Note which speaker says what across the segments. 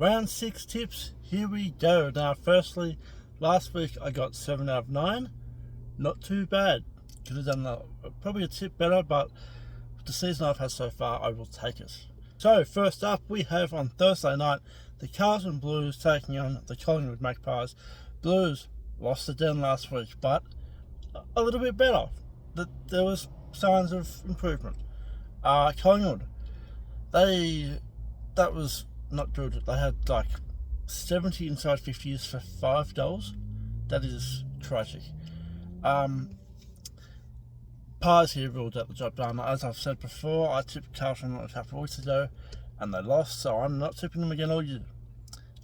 Speaker 1: Round 6 tips, here we go. Now, firstly, last week I got 7 out of 9. Not too bad. Could have done probably a tip better, but with the season I've had so far, I will take it. So, first up, we have on Thursday night, the Carlton Blues taking on the Collingwood Magpies. Blues lost to Den last week, but a little bit better. There was signs of improvement. Collingwood, that was not good. They had like 70 inside 50s for 5 goals. That is tragic. Pies here will get the job done. As I've said before, I tipped Carlton a couple of weeks ago and they lost, so I'm not tipping them again all year.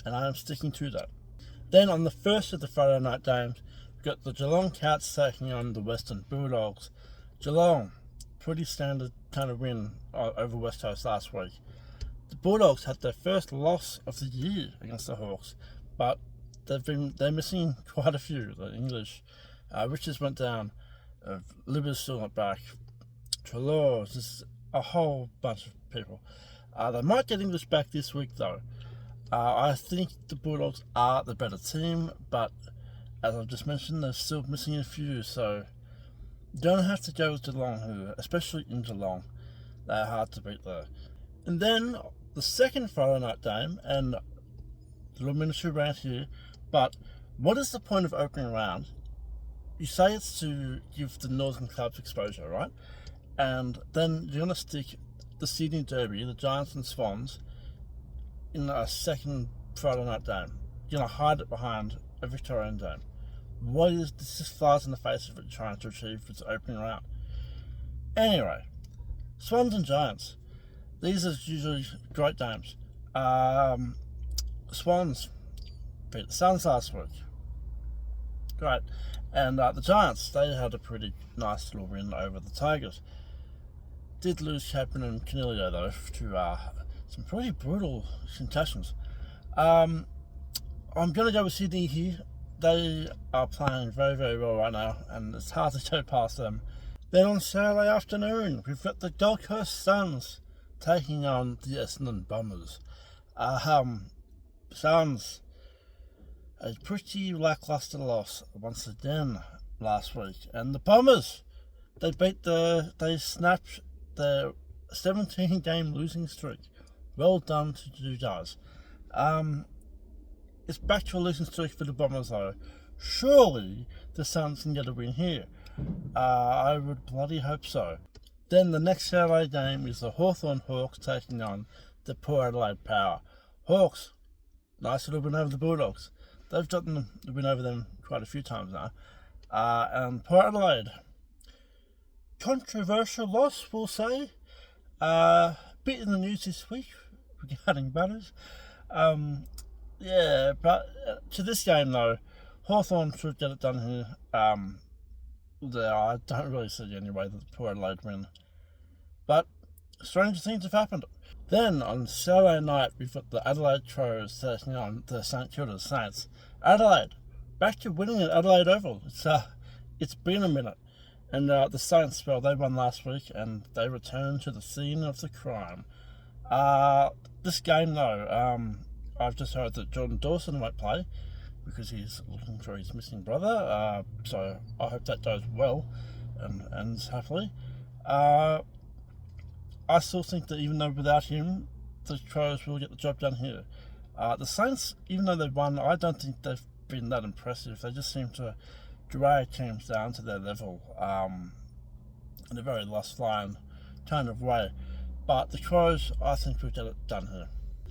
Speaker 1: And I am sticking to that. Then on the first of the Friday night games, we've got the Geelong Cats taking on the Western Bulldogs. Geelong, pretty standard kind of win over West Coast last week. The Bulldogs had their first loss of the year against the Hawks, but they're missing quite a few. The English, Richards went down, Libba's still not back, Treloar, just a whole bunch of people. They might get English back this week though. I think the Bulldogs are the better team, but as I've just mentioned, they're still missing a few, so you don't have to go with Geelong here, especially in Geelong. They're hard to beat there. And then the second Friday night game, and a little miniature rant here, but what is the point of opening round? You say it's to give the Northern clubs exposure, right? And then you're going to stick the Sydney Derby, the Giants and Swans, in a second Friday night game. You're going to hide it behind a Victorian game. This just flies in the face of it trying to achieve its opening round. Anyway, Swans and Giants. These are usually great games. Swans beat the Suns last week. Great. And the Giants, they had a pretty nice little win over the Tigers. Did lose Chapman and Caniglio though to some pretty brutal concussions. I'm going to go with Sydney here. They are playing very, very well right now, and it's hard to go past them. Then on Saturday afternoon, we've got the Gold Coast Suns taking on the Essendon Bombers. Suns, a pretty lackluster loss once again last week, and the Bombers, they snapped their 17-game losing streak. Well done to you guys. It's back to a losing streak for the Bombers though. Surely the Suns can get a win here. I would bloody hope so. Then the next Saturday game is the Hawthorn Hawks taking on the Port Adelaide Power. Hawks, nice little win over the Bulldogs. They've gotten the win over them quite a few times now. And Port Adelaide, controversial loss, we'll say. Bit in the news this week regarding Butters. Yeah, but to this game though, Hawthorn should get it done here. I don't really see any way that Port Adelaide win. But stranger things have happened. Then on Saturday night, we've got the Adelaide Crows taking on the St Kilda Saints. Adelaide, back to winning at Adelaide Oval. It's been a minute. And the Saints, well, they won last week and they return to the scene of the crime. This game though, I've just heard that Jordan Dawson won't play because he's looking for his missing brother. So I hope that goes well and ends happily. I still think that even though without him, the Crows will get the job done here. The Saints, even though they've won, I don't think they've been that impressive. They just seem to drag teams down to their level in a very lost line kind of way. But the Crows, I think, will get it done here.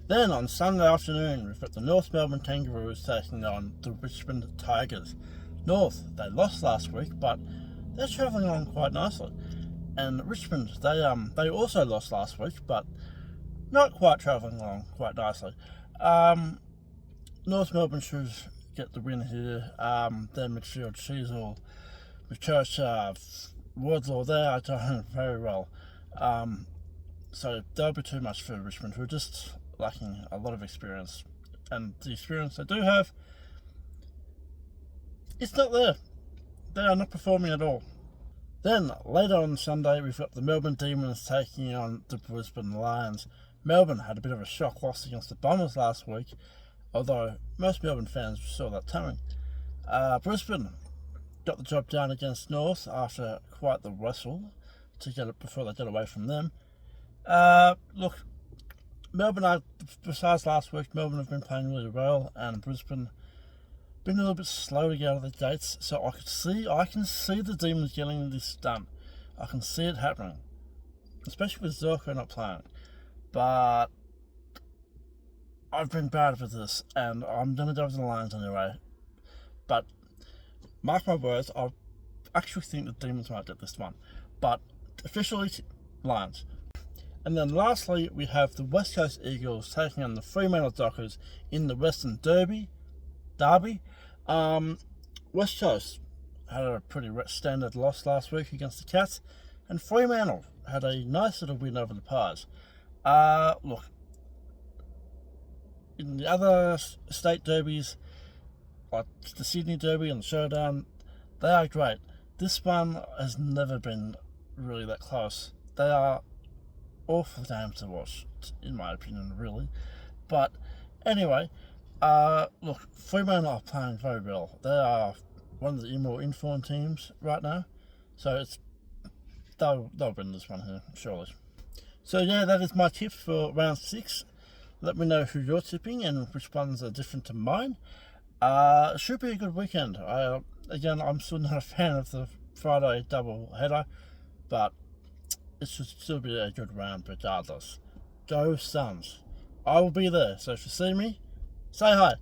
Speaker 1: Then on Sunday afternoon, we've got the North Melbourne Kangaroos taking on the Richmond Tigers. North, they lost last week, but they're travelling along quite nicely. And Richmond, they also lost last week, but not quite travelling along quite nicely. North Melbourne should get the win here. Their midfield, Sheasel, McChurch, Wardlaw, they are doing very well. So that'll be too much for Richmond, who are just lacking a lot of experience. And the experience they do have, it's not there. They are not performing at all. Then, later on Sunday, we've got the Melbourne Demons taking on the Brisbane Lions. Melbourne had a bit of a shock loss against the Bombers last week, although most Melbourne fans saw that coming. Brisbane got the job done against North after quite the wrestle to get it before they got away from them. Look, Melbourne, besides last week, Melbourne have been playing really well, and Brisbane been a little bit slow to get out of the gates. So I can see the Demons getting this done. I can see it happening, especially with Zorko not playing. But I've been bad with this, and I'm gonna go with the Lions anyway. But mark my words, I actually think the Demons might get this one. But officially, Lions. And then lastly, we have the West Coast Eagles taking on the Fremantle Dockers in the Western Derby. West Coast had a pretty standard loss last week against the Cats, and Fremantle had a nice little win over the Pies. Look, in the other state derbies, like the Sydney Derby and the Showdown, they are great. This one has never been really that close. They are awful games to watch, in my opinion, really. But anyway, look, Fremantle are playing very well. They are one of the more informed teams right now, so they'll win this one here, surely. So yeah, that is my tips for round 6. Let me know who you're tipping and which ones are different to mine. It should be a good weekend. Again, I'm still not a fan of the Friday double header, but it should still be a good round regardless. Go Suns. I will be there, so if you see me, say hi.